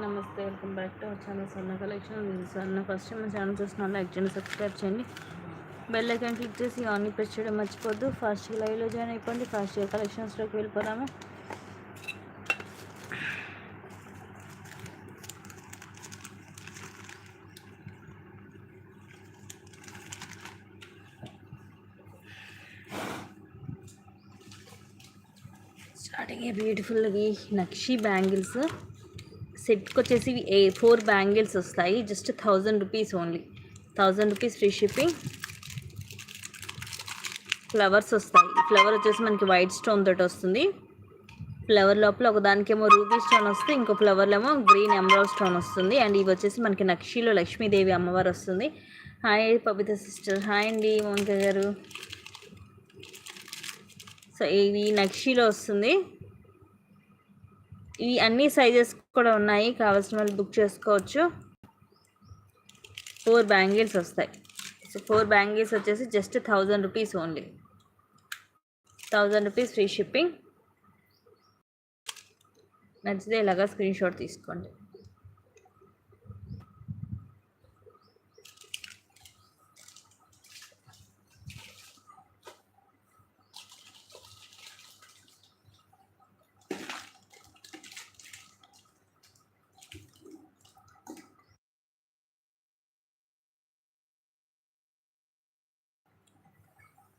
నమస్తే. Welcome back to our channel సన్న collection. This is సన్న. ఫస్ట్ టైం మన ఛానల్ చూస్తున్నా లైక్ చేయండి, సబ్స్క్రైబ్ చేయండి, బెల్ ఐకాన్ క్లిక్ చేసి ఆన్ని ప్రెస్ చేయడం మర్చిపోద్దు. ఫాస్ట్గా లైవ్లో జాయిన్ అయిపోండి. ఫాస్ట్గా కలెక్షన్స్లోకి వెళ్ళిపోదాము. స్టార్టింగ్ బ్యూటిఫుల్ నక్షి బ్యాంగిల్స్ సెట్కి వచ్చేసి 4 బ్యాంగిల్స్ వస్తాయి. Just 1000 rupees only. 1000 rupees free shipping. Flowers వస్తాయి. ఫ్లవర్ వచ్చేసి మనకి వైట్ స్టోన్ తోటి వస్తుంది. ఫ్లవర్ లోపల ఒకదానికేమో రూబీ స్టోన్ వస్తుంది, ఇంకో ఫ్లవర్లో ఏమో గ్రీన్ ఎమరాల్డ్ స్టోన్ వస్తుంది. అండ్ ఇవి వచ్చేసి మనకి నక్షిలో లక్ష్మీదేవి అమ్మవారు వస్తుంది. హాయ్ పవిత్ర సిస్టర్. హాయ్ అండి మౌనిక గారు. సో ఇవి నక్షిలో వస్తుంది. ఇవి అన్ని సైజెస్ కూడా ఉన్నాయి, కావాల్సిన వాళ్ళు బుక్ చేసుకోవచ్చు. 4 బ్యాంగిల్స్ వస్తాయి. సో 4 బ్యాంగిల్స్ వచ్చేసి just 1000 rupees only. 1000 rupees free shipping. నచ్చితే ఇలాగా స్క్రీన్ షాట్ తీసుకోండి.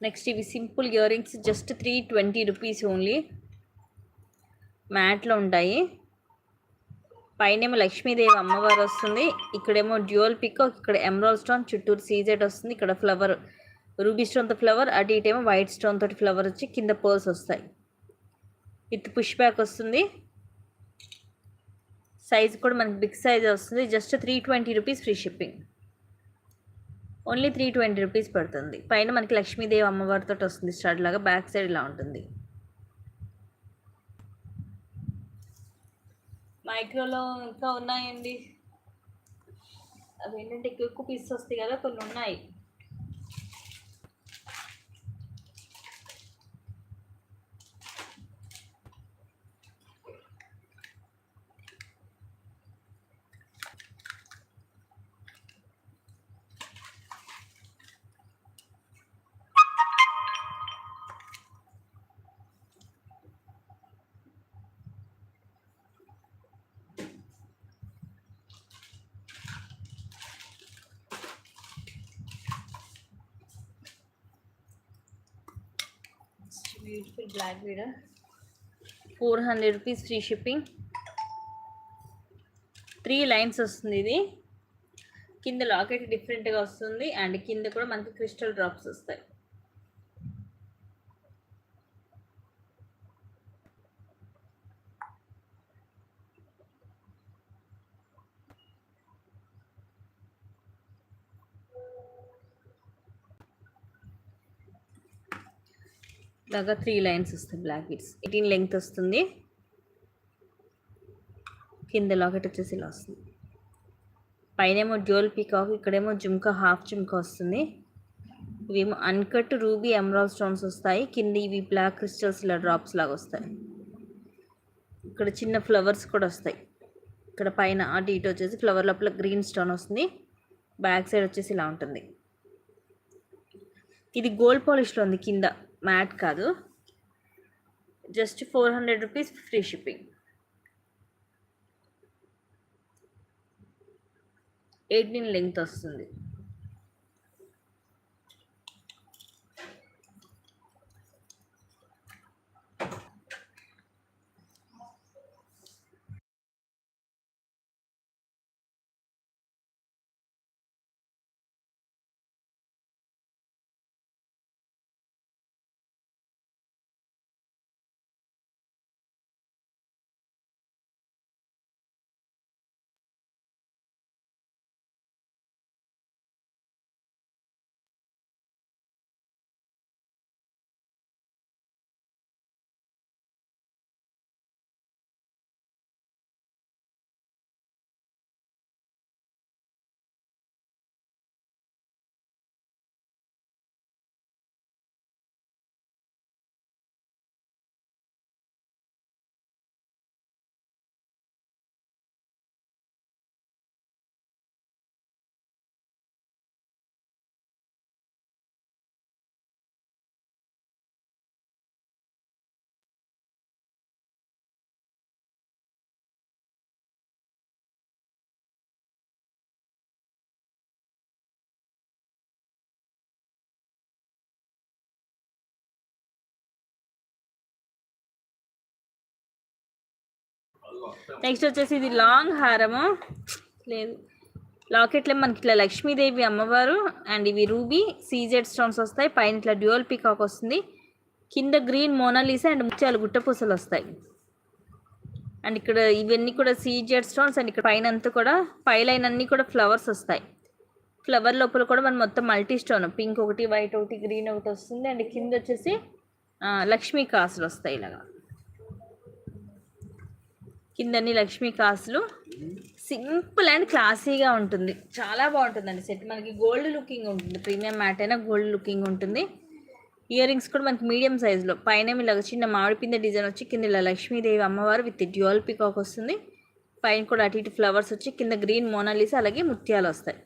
నెక్స్ట్ ఇవి simple ear rings just 320 rupees only. మ్యాట్లో ఉంటాయి. పైనేమో లక్ష్మీదేవి అమ్మవారు వస్తుంది, ఇక్కడేమో డ్యూయల్ పికాక్, ఇక్కడ ఎమరాల్డ్ స్టోన్, చుట్టూరు సీజెడ్ వస్తుంది, ఇక్కడ ఫ్లవర్ రూబీ స్టోన్తో ఫ్లవర్, అటు ఇటేమో వైట్ స్టోన్ తోటి ఫ్లవర్ వచ్చి కింద పర్ల్స్ వస్తాయి. విత్ పుష్ బ్యాక్ వస్తుంది. సైజ్ కూడా మనకి బిగ్ సైజ్ వస్తుంది. Just 320 rupees free shipping. Only 320 rupees పడుతుంది. పైన మనకి లక్ష్మీదేవి అమ్మవారితో వస్తుంది స్టార్ట్ లాగా, బ్యాక్ సైడ్ ఇలా ఉంటుంది. మైక్రోలో ఇంకా ఉన్నాయండి. అవి ఏంటంటే ఎక్కువ పీసెస్ వస్తాయి కదా, కొన్ని ఉన్నాయి. Beautiful black bead 400 rupees free shipping. 3 lines వస్తుంది. ఇది కింద లాకెట్ డిఫరెంట్గా వస్తుంది, అండ్ కింద కూడా మనకి క్రిస్టల్ డ్రాప్స్ వస్తాయి. ఇలాగా 3 లైన్స్ వస్తాయి. బ్లాక్ బీడ్స్ 18 లెంగ్త్ వస్తుంది. కింద లాకెట్ వచ్చేసి ఇలా వస్తుంది. పైనేమో డ్యూయల్ పీకాక్, ఇక్కడేమో జుమ్కా హాఫ్ జుమ్కా వస్తుంది. ఇవేమో అన్కట్ రూబీ ఎమరాల్డ్ స్టోన్స్ వస్తాయి. కింద ఇవి బ్లాక్ క్రిస్టల్స్ ఇలా డ్రాప్స్ లాగా వస్తాయి. ఇక్కడ చిన్న ఫ్లవర్స్ కూడా వస్తాయి. ఇక్కడ పైన అటు ఇటు వచ్చేసి ఫ్లవర్ లోపల గ్రీన్ స్టోన్ వస్తుంది. బ్యాక్ సైడ్ వచ్చేసి ఇలా ఉంటుంది. ఇది గోల్డ్ పాలిష్లో ఉంది, కింద మ్యాట్ కాదు. Just 400 rupees free shipping. 18 length వస్తుంది. నెక్స్ట్ వచ్చేసి ఇది లాంగ్ హారము లేదు లాకెట్లో మనకి ఇట్లా లక్ష్మీదేవి అమ్మవారు అండ్ ఇవి రూబీ సీజెడ్ స్టోన్స్ వస్తాయి. పైన ఇట్లా డ్యూయల్ పీకాక్ వస్తుంది. కింద గ్రీన్ మోనాలిసా అండ్ ముత్యాలు గుట్టపూసలు వస్తాయి. అండ్ ఇక్కడ ఇవన్నీ కూడా సీజెడ్ స్టోన్స్ అండ్ ఇక్కడ పైన అంతా కూడా పై లైన్ అన్నీ కూడా ఫ్లవర్స్ వస్తాయి. ఫ్లవర్ లోపల కూడా మనం మొత్తం మల్టీ స్టోన్ పింక్ ఒకటి వైట్ ఒకటి గ్రీన్ ఒకటి వస్తుంది. అండ్ కింద వచ్చేసి లక్ష్మీ కాసులు వస్తాయి. ఇలాగా కిందన్ని లక్ష్మీ కాసులు సింపుల్ అండ్ క్లాసీగా ఉంటుంది. చాలా బాగుంటుందండి సెట్. మనకి గోల్డ్ లుకింగ్ ఉంటుంది. ప్రీమియం మ్యాట్ అయినా గోల్డ్ లుకింగ్ ఉంటుంది. ఇయర్ రింగ్స్ కూడా మనకి మీడియం సైజులో పైన ఇలాగ చిన్న మామిడి పిందె డిజైన్ వచ్చి కింద ఇలా లక్ష్మీదేవి అమ్మవారు విత్ డ్యూయల్ పీకాక్ వస్తుంది. పైన కూడా అటు ఇటు ఫ్లవర్స్ వచ్చి కింద గ్రీన్ మోనాలిసా అలాగే ముత్యాలు వస్తాయి.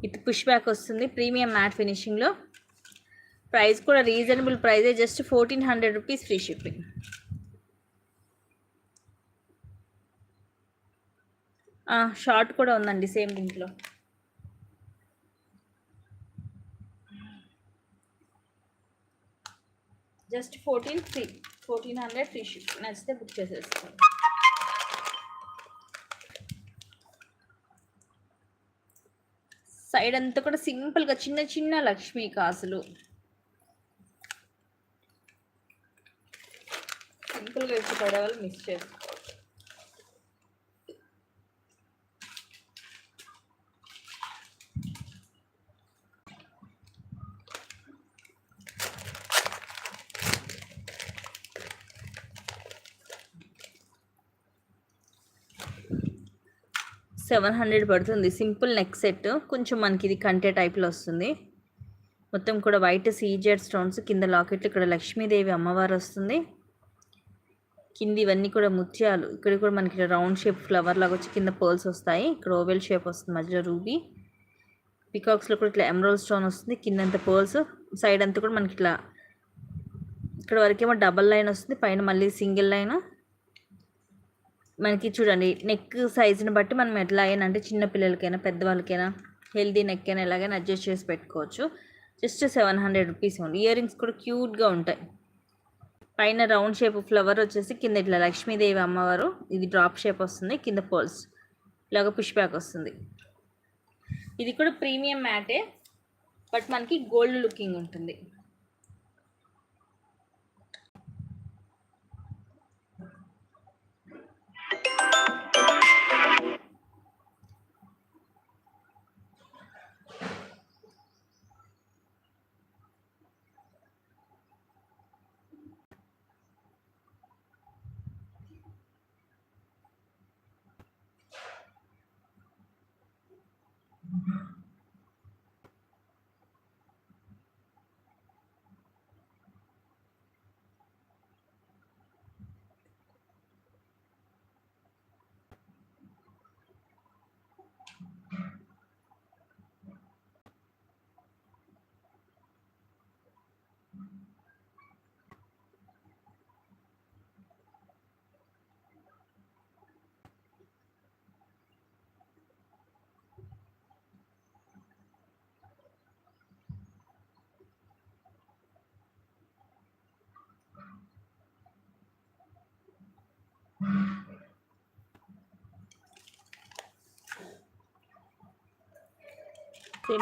ఇది పుష్ బ్యాక్ వస్తుంది. ప్రీమియం మ్యాట్ ఫినిషింగ్లో. ప్రైస్ కూడా రీజనబుల్ ప్రైజే, just 1400 rupees free shipping. Short కూడా ఉందండి సేమ్ దీంట్లో. Just 1400 free ship. నచ్చితే బుక్ చేసేస్తాను. సైడ్ అంతా కూడా సింపుల్గా చిన్న చిన్న లక్ష్మీ కాసులు సింపుల్గా ఇష్టపడే వాళ్ళు మిస్ చేసుకోవచ్చు. 700 పడుతుంది. Simple neck set. కొంచెం మనకి ఇది కంటే టైప్లో వస్తుంది. మొత్తం కూడా వైట్ సీజెడ్ స్టోన్స్ కింద లాకెట్లు. ఇక్కడ లక్ష్మీదేవి అమ్మవారు వస్తుంది. కింద ఇవన్నీ కూడా ముత్యాలు. ఇక్కడ కూడా మనకి రౌండ్ షేప్ ఫ్లవర్ లాగా వచ్చి కింద పర్ల్స్ వస్తాయి. ఇక్కడ ఓవెల్ షేప్ వస్తుంది. మధ్యలో రూబీ పికాక్స్లో కూడా ఇట్లా ఎమరాల్డ్ స్టోన్ వస్తుంది. కిందంతా పర్ల్స్. సైడ్ అంతా కూడా మనకి ఇట్లా ఇక్కడ వరకేమో డబల్ లైన్ వస్తుంది. పైన మళ్ళీ సింగిల్ లైన్. మనకి చూడండి నెక్ సైజుని బట్టి మనం ఎట్లా అయినా అంటే చిన్నపిల్లలకైనా పెద్దవాళ్ళకైనా హెల్దీ నెక్ అయినా ఎలాగైనా అడ్జస్ట్ చేసి పెట్టుకోవచ్చు. జస్ట్ 700 రూపీస్ ఉంది. ఇయర్ రింగ్స్ కూడా క్యూట్గా ఉంటాయి. పైన రౌండ్ షేప్ ఫ్లవర్ వచ్చేసి కింద ఇట్లా లక్ష్మీదేవి అమ్మవారు ఇది డ్రాప్ షేప్ వస్తుంది. కింద పర్ల్స్ ఇలాగ పుష్ బ్యాక్ వస్తుంది. ఇది కూడా ప్రీమియం మ్యాటే బట్ మనకి గోల్డ్ లుకింగ్ ఉంటుంది.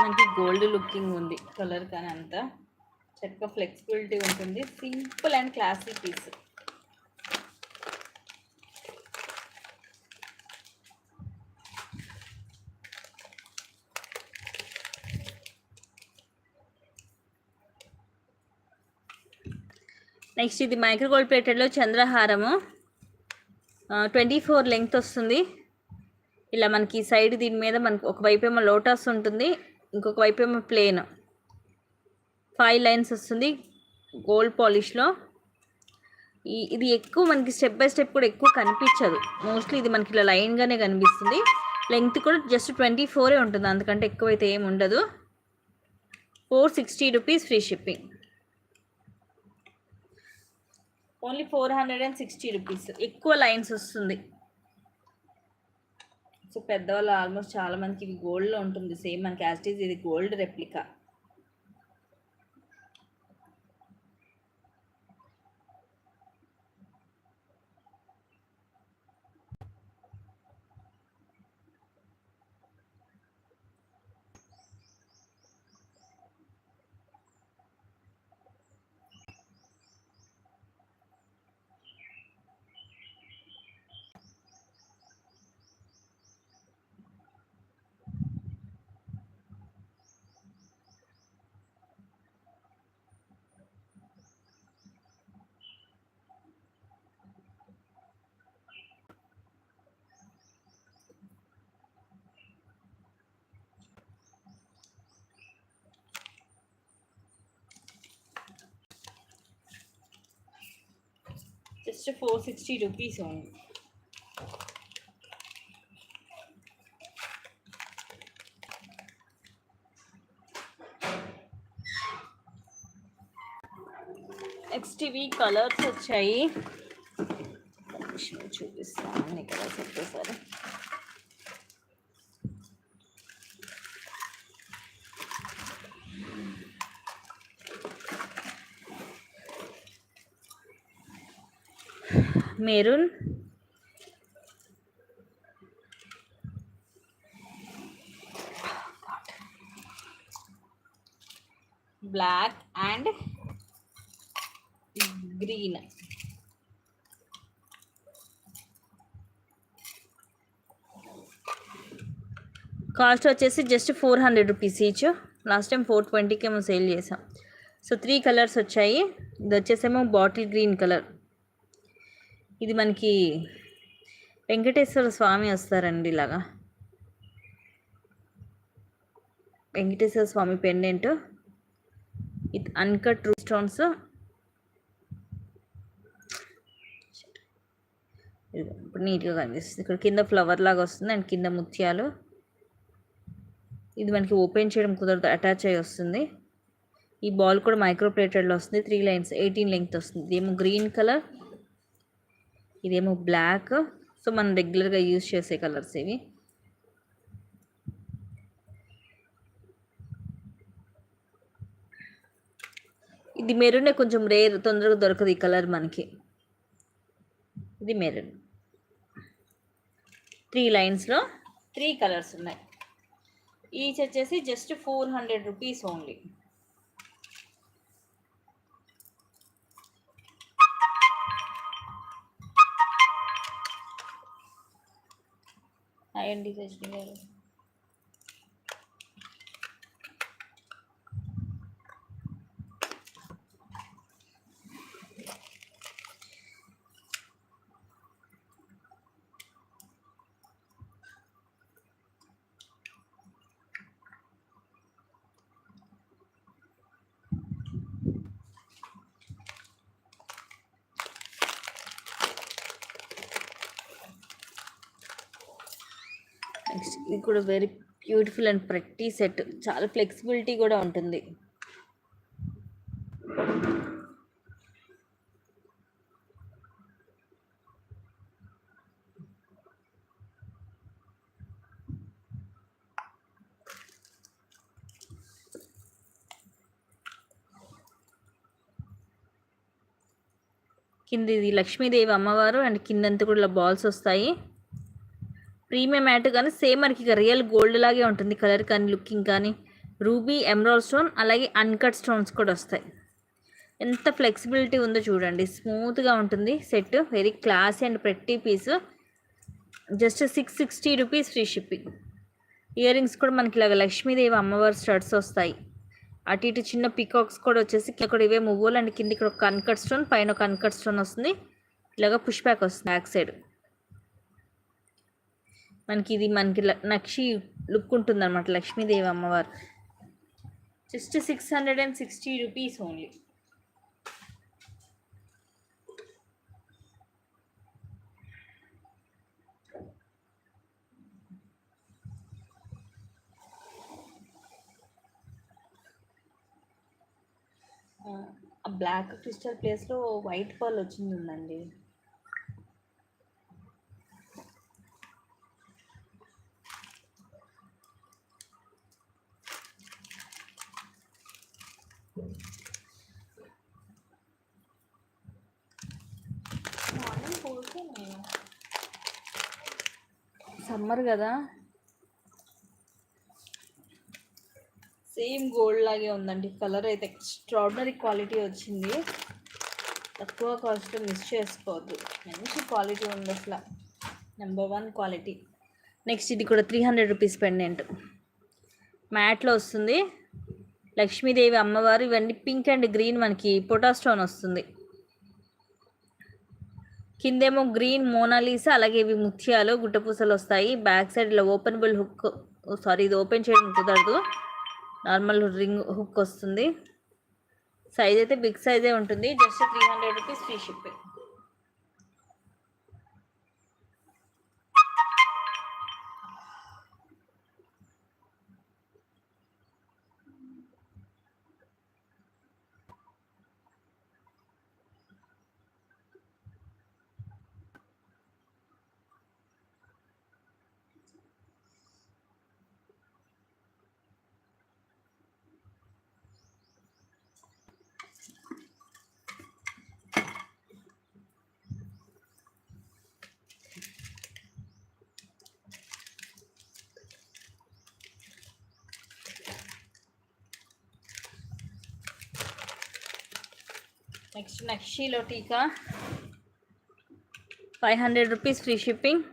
మనకి గోల్డ్ లుకింగ్ ఉంది. కలర్ కానీ అంతా చక్కగా ఫ్లెక్సిబిలిటీ ఉంటుంది. Simple and classy piece. Next ఇది మైక్రో గోల్డ్ ప్లేటెడ్లో చంద్రహారము 24 లెంగ్త్ వస్తుంది. ఇలా మనకి సైడ్ దీని మీద మనకి ఒకవైపు ఏమో లోటస్ ఉంటుంది, ఇంకొక వైపు ఏమో ప్లేన్. 5 లైన్స్ వస్తుంది గోల్డ్ పాలిష్లో. ఇది ఎక్కువ మనకి స్టెప్ బై స్టెప్ కూడా ఎక్కువ కనిపించదు. మోస్ట్లీ ఇది మనకి ఇలా లైన్గానే కనిపిస్తుంది. లెంగ్త్ కూడా జస్ట్ 24 ఉంటుంది, అందుకంటే ఎక్కువైతే ఏమి ఉండదు. 460 rupees free shipping. Only 460 rupees. ఎక్కువ లైన్స్ వస్తుంది. సో పెద్దవాళ్ళు ఆల్మోస్ట్ చాలా మందికి ఇవి గోల్డ్లో ఉంటుంది. సేమ్ మనకి యాస్టీజ్ ఇది gold replica. Just 460 rupees only. Next ఇవి కలర్స్ వచ్చాయి, చూపిస్తాను అన్ని కలర్స్ ఒకేసారి. Maroon, black and green. Cost వచ్చేసి just 400 rupees each. Last time 420కి ఏమో సేల్ చేసాం. సో 3 కలర్స్ వచ్చాయి. ఇది వచ్చేసేమో బాటిల్ గ్రీన్ కలర్. ఇది మనకి వెంకటేశ్వర స్వామి వస్తారండి, ఇలాగా Venkateswara Swami pendant with uncut root stones. ఇప్పుడు నీట్గా కనిపిస్తుంది. ఇక్కడ కింద ఫ్లవర్ లాగా వస్తుంది అండ్ కింద ముత్యాలు. ఇది మనకి ఓపెన్ చేయడం కుదరదు, అటాచ్ అయ్యి వస్తుంది. ఈ బాల్ కూడా మైక్రో ప్లేటెడ్లో వస్తుంది. 3 లైన్స్ 18 లెంగ్త్ వస్తుంది. ఇదేమో గ్రీన్ కలర్, ఇదేమో బ్లాక్. సో మనం రెగ్యులర్గా యూజ్ చేసే కలర్స్ ఇవి. ఇది మెరూనే, కొంచెం రేర్, తొందరగా దొరకదు ఈ కలర్ మనకి. ఇది మెరూన్. 3 లైన్స్లో 3 కలర్స్ ఉన్నాయి. ఈచ్ వచ్చేసి జస్ట్ 400 రూపీస్ ఓన్లీ. అండి సజ్ని గారు, నెక్స్ట్ ఇది కూడా very beautiful and pretty set. చాలా ఫ్లెక్సిబిలిటీ కూడా ఉంటుంది. కింద ఇది లక్ష్మీదేవి అమ్మవారు అండ్ కిందంతా కూడా ఇలా బాల్స్ వస్తాయి. ప్రీమియం మ్యాట్ కానీ సేమ్ మనకి ఇక రియల్ గోల్డ్ లాగే ఉంటుంది కలర్ కానీ లుకింగ్ కానీ. రూబీ, ఎమరాల్డ్ స్టోన్ అలాగే అన్కట్ స్టోన్స్ కూడా వస్తాయి. ఎంత ఫ్లెక్సిబిలిటీ ఉందో చూడండి, స్మూత్గా ఉంటుంది set. Very classy and pretty piece. Just 660 rupees free shipping. Ear rings కూడా మనకి ఇలాగ లక్ష్మీదేవి అమ్మవారి స్టడ్స్ వస్తాయి. అటు ఇటు చిన్న పికాక్స్ కూడా వచ్చేసి ఇక్కడ ఇవే మువ్వులు అండ్ కింద ఇక్కడ ఒక అన్కట్ స్టోన్, పైన ఒక అన్కట్ స్టోన్ వస్తుంది. ఇలాగ పుష్ బ్యాక్ వస్తుంది బ్యాక్ సైడ్. మనకి ఇది మనకి నక్షి లుక్ ఉంటుంది అనమాట లక్ష్మీదేవి అమ్మవారు. Just 660 rupees only. ఆ బ్లాక్ క్రిస్టల్ ప్లేస్లో వైట్ పర్ల్ వచ్చింది ఉందండి. సమ్మర్ కదా, సేమ్ గోల్డ్ లాగే ఉందండి. కలర్ అయితే ఎక్స్ట్రాడినరీ క్వాలిటీ వచ్చింది. తక్కువ కాస్ట్ మిస్ చేసుకోవద్దు. మంచి క్వాలిటీ ఉంది అసలు, నెంబర్ 1 క్వాలిటీ. నెక్స్ట్ ఇది కూడా 300 రూపీస్ పెండెంట్ మ్యాట్లో వస్తుంది. లక్ష్మీదేవి అమ్మవారు. ఇవన్నీ పింక్ అండ్ గ్రీన్ మనకి పొటా స్టోన్ వస్తుంది. కిందేమో గ్రీన్ మోనాలీసా, అలాగే ఇవి ముత్యాలు గుట్టపూసలు వస్తాయి. బ్యాక్ సైడ్ ఇలా ఓపెనబుల్ హుక్, సారీ ఇది ఓపెన్ చేయడం కుదరదు, నార్మల్ రింగ్ హుక్ వస్తుంది. సైజ్ అయితే బిగ్ సైజే ఉంటుంది. Just 300 rupees free shipping. Next నక్షీలో టీకా 500 రూపీస్ ఫ్రీ షిప్పింగ్.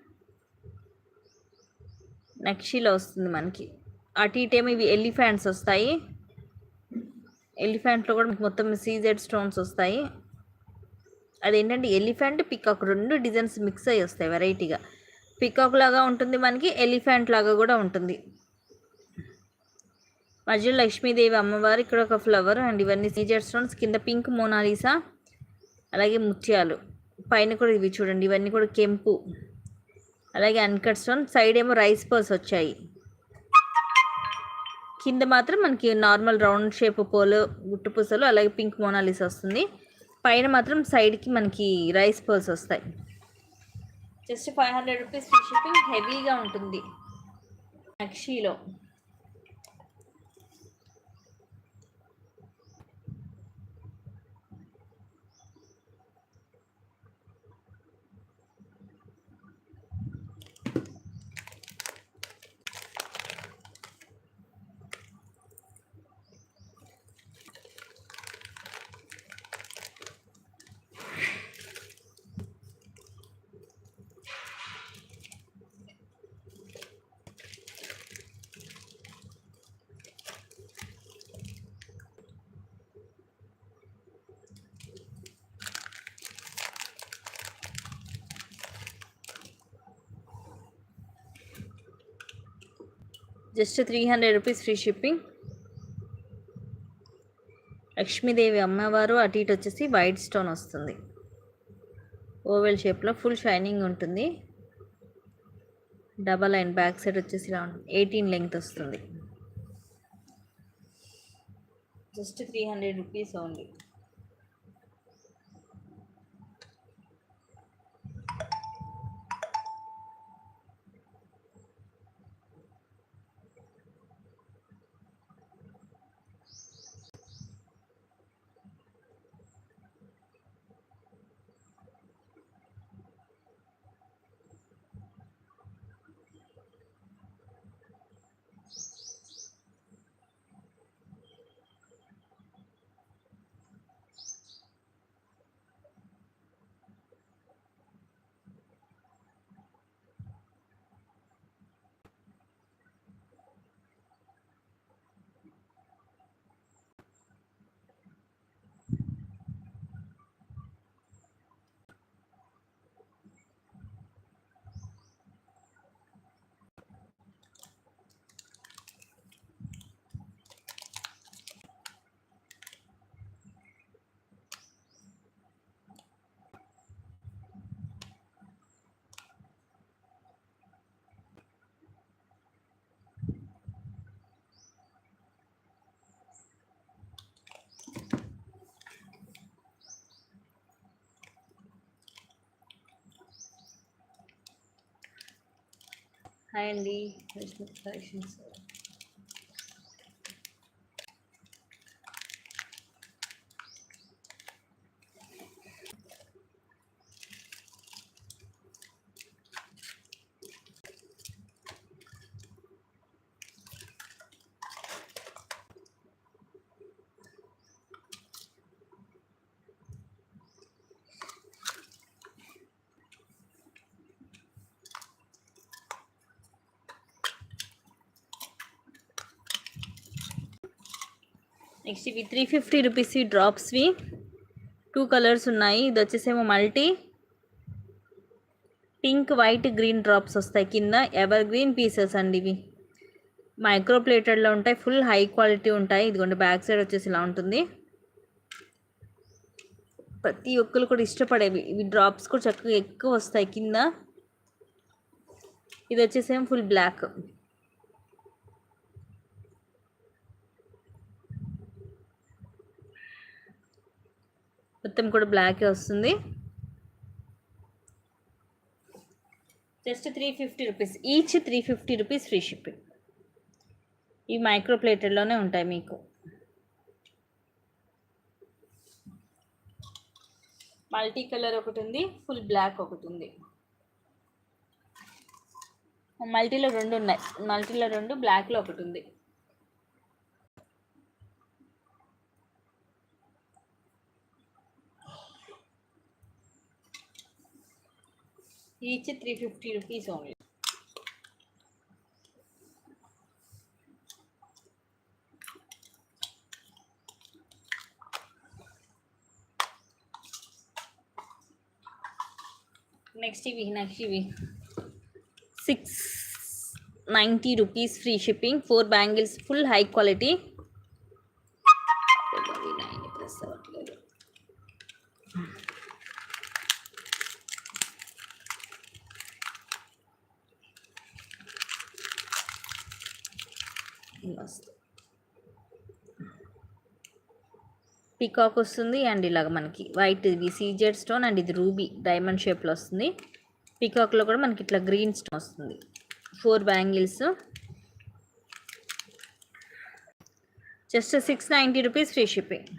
నక్షీలో వస్తుంది మనకి. అటు ఇటేమో ఇవి ఎలిఫెంట్స్ వస్తాయి. ఎలిఫెంట్లో కూడా మీకు మొత్తం సీజెడ్ స్టోన్స్ వస్తాయి. అదేంటంటే ఎలిఫెంట్ పికాక్ 2 డిజైన్స్ మిక్స్ అయ్యి వస్తాయి వెరైటీగా. పికాక్ లాగా ఉంటుంది మనకి, ఎలిఫెంట్ లాగా కూడా ఉంటుంది. మధ్యలో లక్ష్మీదేవి అమ్మవారు, ఇక్కడ ఒక ఫ్లవర్ అండ్ ఇవన్నీ సీజెడ్ స్టోన్స్. కింద పింక్ మోనాలిసా, అలాగే ముత్యాలు. పైన కూడా ఇవి చూడండి, ఇవన్నీ కూడా కెంపు, అలాగే అన్కట్ స్టోన్. సైడ్ ఏమో రైస్ పర్స్ వచ్చాయి. కింద మాత్రం మనకి నార్మల్ రౌండ్ షేప్ పోలు గుట్టు పూసలు, అలాగే పింక్ మోనాలిసా వస్తుంది. పైన మాత్రం సైడ్కి మనకి రైస్ పర్స్ వస్తాయి. Just 500 rupees free shipping. హెవీగా ఉంటుంది నక్షీలో. Just 300 rupees free shipping. లక్ష్మీదేవి అమ్మవారు, అటు ఇటు వచ్చేసి వైట్ స్టోన్ వస్తుంది. ఓవెల్ షేప్లో ఫుల్ షైనింగ్ ఉంటుంది. డబల్ లైన్ బ్యాక్ సైడ్ వచ్చేసి ఇలా ఉంటుంది. 18 లెంగ్త్ వస్తుంది. Just 300 rupees only. హాయ్ అండి, కలెక్షన్స్. నెక్స్ట్ ఇవి 350 రూపీస్ డ్రాప్స్వి 2 కలర్స్ ఉన్నాయి. ఇది వచ్చేసేమో multi pink, white, green drops వస్తాయి. కింద ఎవర్ గ్రీన్ పీసెస్ అండి. ఇవి మైక్రో ప్లేటెడ్లో ఉంటాయి. ఫుల్ హై క్వాలిటీ ఉంటాయి. ఇదిగోండి బ్యాక్ సైడ్ వచ్చేసి ఇలా ఉంటుంది. ప్రతి ఒక్కరు కూడా ఇష్టపడేవి. ఇవి డ్రాప్స్ కూడా చక్కగా ఎక్కువ వస్తాయి కింద. ఇది వచ్చేసేమో ఫుల్ బ్లాక్. మొత్తం కూడా బ్లాకే వస్తుంది. Just 350 rupees each. 350 rupees free shipping. ఈ మైక్రో ప్లేటెడ్లోనే ఉంటాయి మీకు. మల్టీ కలర్ ఒకటి ఉంది, ఫుల్ బ్లాక్ ఒకటి ఉంది. మల్టీలో 2 ఉన్నాయి. మల్టీలో 2, బ్లాక్లో ఒకటి ఉంది. Each 350 rupees only. నెక్స్ట్ ఇవి 690 rupees free shipping. 4 bangles full high quality. Peacock వస్తుంది అండ్ ఇలాగ మనకి వైట్ ఇది సీజెడ్ స్టోన్ అండ్ ఇది రూబీ డైమండ్ షేప్లో వస్తుంది. పికాక్లో కూడా మనకి ఇట్లా గ్రీన్ స్టోన్ వస్తుంది. 4 bangles just 690 rupees free shipping.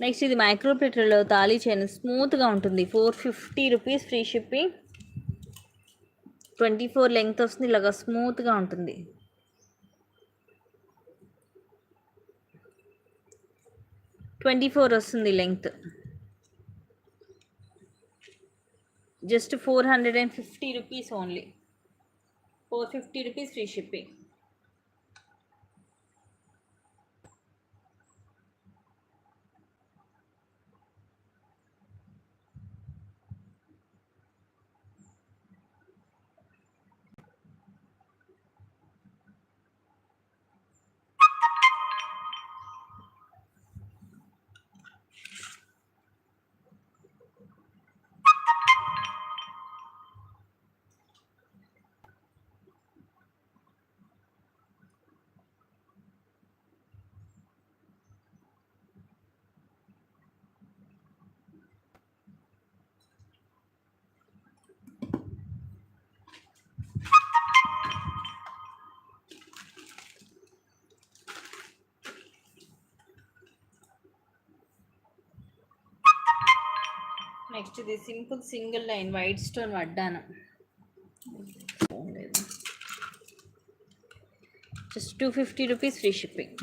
Next ఇది మైక్రో ప్లేటర్లో తాళీ చైన్ స్మూత్గా ఉంటుంది. 450 రూపీస్ ఫ్రీ షిప్పింగ్. 24 లెంగ్త్ వస్తుంది. ఇలాగా స్మూత్గా ఉంటుంది. ట్వంటీ 24 వస్తుంది length. Just 450 rupees only. 450 rupees free shipping. Next ఇది simple single line white stone వడ్డానం. Just 250 rupees free shipping.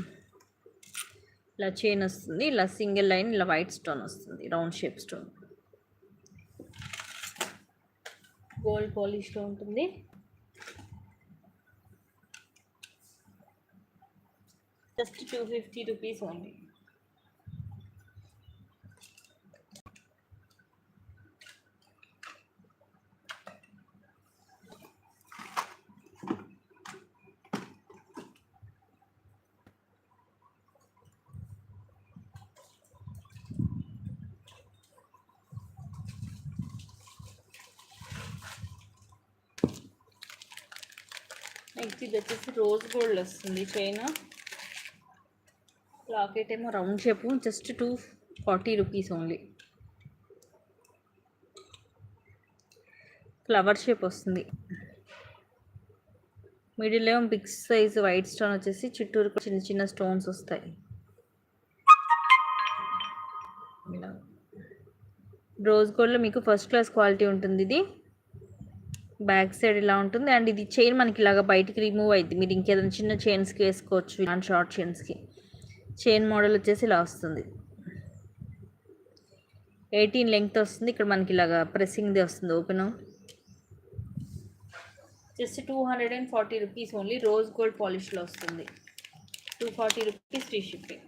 ఇలా చైన్ వస్తుంది. ఇలా సింగిల్ లైన్ ఇలా వైట్ స్టోన్ వస్తుంది. రౌండ్ షేప్ స్టోన్ గోల్డ్ పాలిష్లో ఉంటుంది. Just 250 rupees only. నెక్స్ట్ ఇది వచ్చేసి రోజ్ గోల్డ్ వస్తుంది చైన్. లాకెట్ ఏమో round shape. Just 240 rupees only. Flower shape వస్తుంది. మిడిల్ ఏమో బిగ్ సైజ్ వైట్ స్టోన్ వచ్చేసి చుట్టూరు చిన్న చిన్న స్టోన్స్ వస్తాయి. రోజ్ గోల్డ్లో మీకు ఫస్ట్ క్లాస్ క్వాలిటీ ఉంటుంది. ఇది బ్యాక్ సైడ్ ఇలా ఉంటుంది అండ్ ఇది చైన్ మనకి ఇలాగా బయటికి రిమూవ్ అయింది. మీరు ఇంకేదైనా చిన్న చైన్స్కి వేసుకోవచ్చు. ఇలాంటి షార్ట్ చైన్స్కి చైన్ మోడల్ వచ్చేసి ఇలా వస్తుంది. 18 లెంగ్త్ వస్తుంది. ఇక్కడ మనకి ఇలాగా ప్రెస్సింగ్ది వస్తుంది. Open just 240 rupees only. Rose gold పాలిష్లో వస్తుంది. 240 rupees free shipping.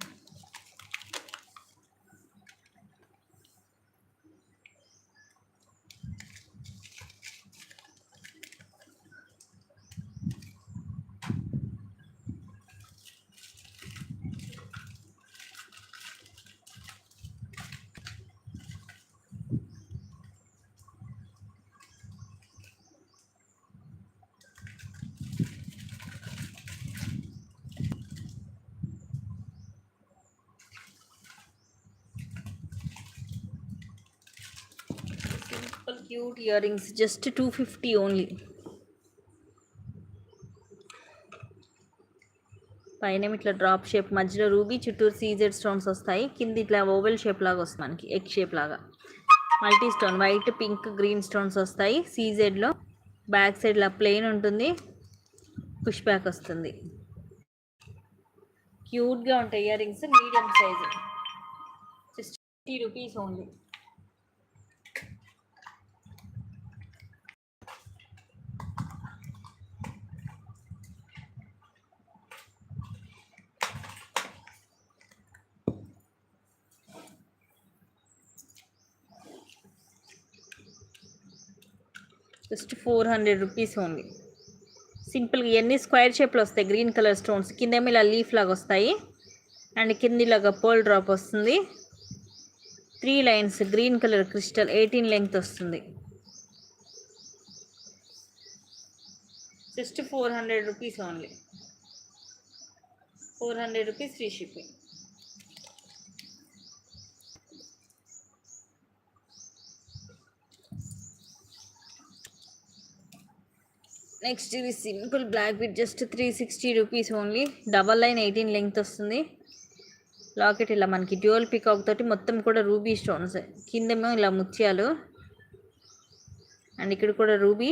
Cute ear rings just 250 only. పైన ఇట్లా డ్రాప్ షేప్, మధ్యలో రూబీ, చుట్టూరు సీజెడ్ స్టోన్స్ వస్తాయి. కింద ఇట్లా ఓవెల్ షేప్ లాగా వస్తుంది మనకి, ఎగ్ షేప్ లాగా. Multi stone white, pink, green stones వస్తాయి సీజెడ్లో. బ్యాక్ సైడ్ లా ప్లెయిన్ ఉంటుంది, పుష్ బ్యాక్ వస్తుంది. క్యూట్గా ఉంటాయి ear rings, medium size, just 50 rupees only. Just 400 rupees only. సింపుల్గా ఇవన్నీ స్క్వేర్ షేప్లో వస్తాయి, గ్రీన్ కలర్ స్టోన్స్. కిందేమో ఇలా లీఫ్ లాగా వస్తాయి, అండ్ కింద ఇలాగా పోల్ డ్రాప్ వస్తుంది. 3 lines green colour crystal, 18 length వస్తుంది. Just 400 rupees only. 400 rupees free shipping. Next ఇది simple black beads, just 360 rupees only. Double line 18 length వస్తుంది. లాకెట్ ఇలా మనకి డ్యూయల్ పికాక్ తోటి, మొత్తం కూడా రూబీ స్టోన్స్. కిందేమో ఇలా ముత్యాలు, అండ్ ఇక్కడ కూడా రూబీ.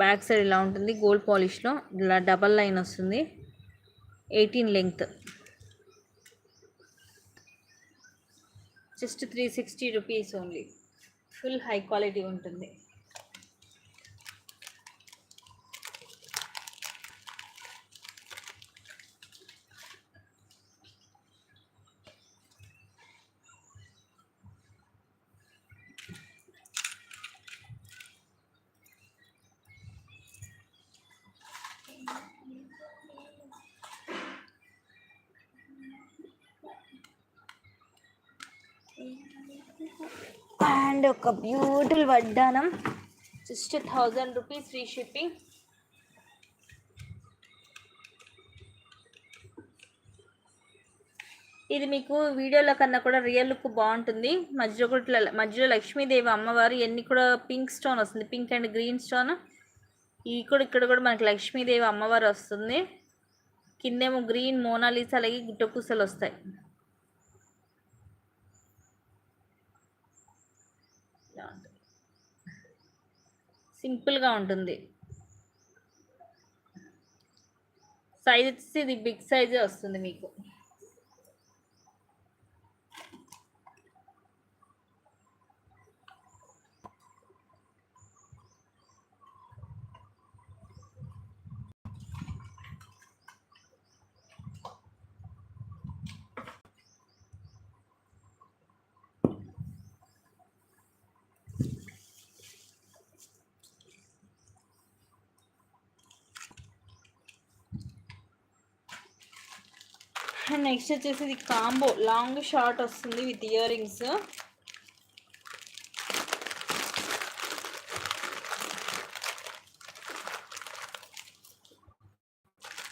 బ్యాక్ సైడ్ ఇలా ఉంటుంది గోల్డ్ పాలిష్లో, ఇలా డబల్ లైన్ వస్తుంది, 18 length. Just 360 rupees only. Full high quality ఉంటుంది. అండ్ ఒక బ్యూటిఫుల్ వడ్డానం, జస్ట్ 1000 రూపీస్ ఫ్రీ షిప్పింగ్. ఇది మీకు వీడియోలో కన్నా కూడా రియల్ లుక్ బాగుంటుంది. మధ్యలో కూడా ఇట్లా, మధ్యలో లక్ష్మీదేవి అమ్మవారు, ఇవన్నీ కూడా పింక్ స్టోన్ వస్తుంది, పింక్ అండ్ గ్రీన్ స్టోన్. ఈ కూడా ఇక్కడ కూడా మనకి లక్ష్మీదేవి అమ్మవారు వస్తుంది. కిందేమో గ్రీన్ మోనాలిసా, అలాగే గుట్టపూసలు వస్తాయి. సింపుల్గా ఉంటుంది. సైజ్ వచ్చేసి ఇది బిగ్ సైజే వస్తుంది మీకు. నెక్స్ట్ వచ్చేసి ఇది కాంబో లాంగ్ షార్ట్ వస్తుంది విత్ ఇయర్ రింగ్స్.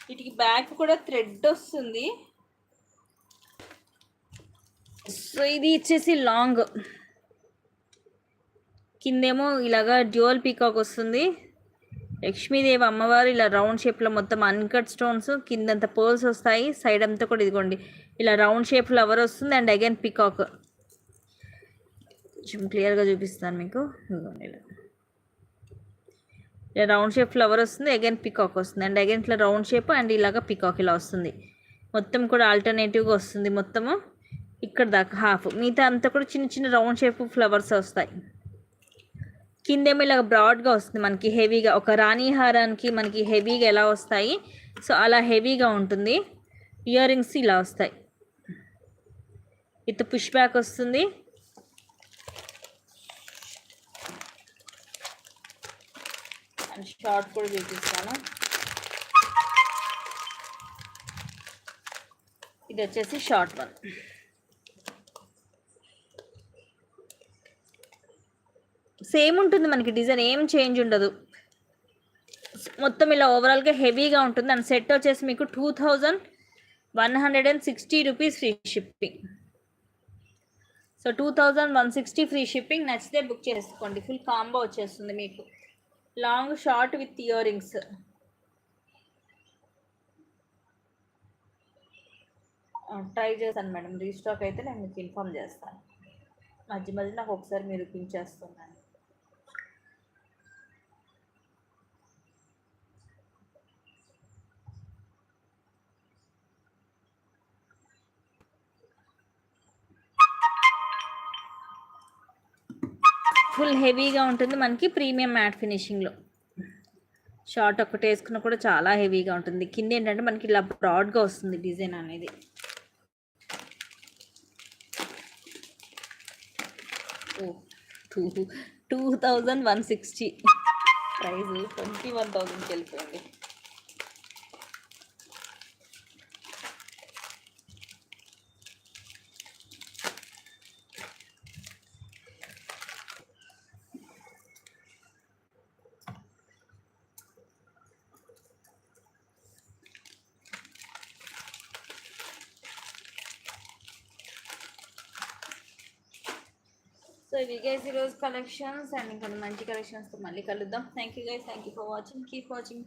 వీటికి బ్యాక్ కూడా థ్రెడ్ వస్తుంది. సో ఇది వచ్చేసి లాంగ్, కిందేమో ఇలాగా డ్యూయల్ పీకాక్ వస్తుంది. లక్ష్మీదేవి అమ్మవారు ఇలా రౌండ్ షేప్లో మొత్తం అన్కట్ స్టోన్స్, కిందంతా పర్ల్స్ వస్తాయి. సైడ్ అంతా కూడా ఇదిగోండి ఇలా రౌండ్ షేప్ ఫ్లవర్ వస్తుంది, అండ్ అగైన్ పీకాక్. కొంచెం క్లియర్గా చూపిస్తాను మీకు. ఇదిగోండి ఇలా రౌండ్ షేప్ ఫ్లవర్ వస్తుంది, అగైన్ పీకాక్ వస్తుంది, అండ్ అగైన్ ఇట్లా రౌండ్ షేప్ అండ్ ఇలాగా పీకాక్ ఇలా వస్తుంది. మొత్తం కూడా ఆల్టర్నేటివ్గా వస్తుంది మొత్తము. ఇక్కడ దాకా హాఫ్, మిగతా అంతా కూడా చిన్న చిన్న రౌండ్ షేప్ ఫ్లవర్స్ వస్తాయి. కిందేమో ఇలా బ్రాడ్గా వస్తుంది మనకి, హెవీగా. ఒక రాణి హారానికి మనకి హెవీగా ఎలా వస్తాయి, సో అలా హెవీగా ఉంటుంది. ఇయర్ రింగ్స్ ఇలా వస్తాయి, విత్ పుష్ బ్యాక్ వస్తుంది. అండ్ షార్ట్ కూడా చూపిస్తాను. ఇది వచ్చేసి షార్ట్ వన్. సేమ్ ఉంటుంది మనకి, డిజైన్ ఏం చేంజ్ ఉండదు. మొత్తం ఇలా ఓవరాల్గా హెవీగా ఉంటుంది. అండ్ సెట్ వచ్చేసి మీకు 2160 rupees free shipping. So 2160 free shipping. నచ్చితే బుక్ చేసుకోండి. ఫుల్ కాంబో వచ్చేస్తుంది మీకు. Long short with ear rings. Try చేస్తాను మేడం. రీస్టాక్ అయితే నేను మీకు ఇన్ఫామ్ చేస్తాను. మధ్య మధ్య నాకు ఒకసారి మీరు పించేస్తున్నాను. ఫుల్ హెవీగా ఉంటుంది మనకి. ప్రీమియం మ్యాట్ ఫినిషింగ్లో షార్ట్ ఒకటి వేసుకున్న కూడా చాలా హెవీగా ఉంటుంది. కింద ఏంటంటే మనకి ఇలా బ్రాడ్గా వస్తుంది డిజైన్ అనేది. ఓ 2160 ప్రైస్ 21,000కి వెళ్ళిపోయింది. సో ఇవి గైస్ ఈరోజు కలెక్షన్స్. అండ్ ఇంకా మంచి కలెక్షన్స్తో మళ్ళీ కలుద్దాం. Thank you guys. Thank you for watching. Keep watching.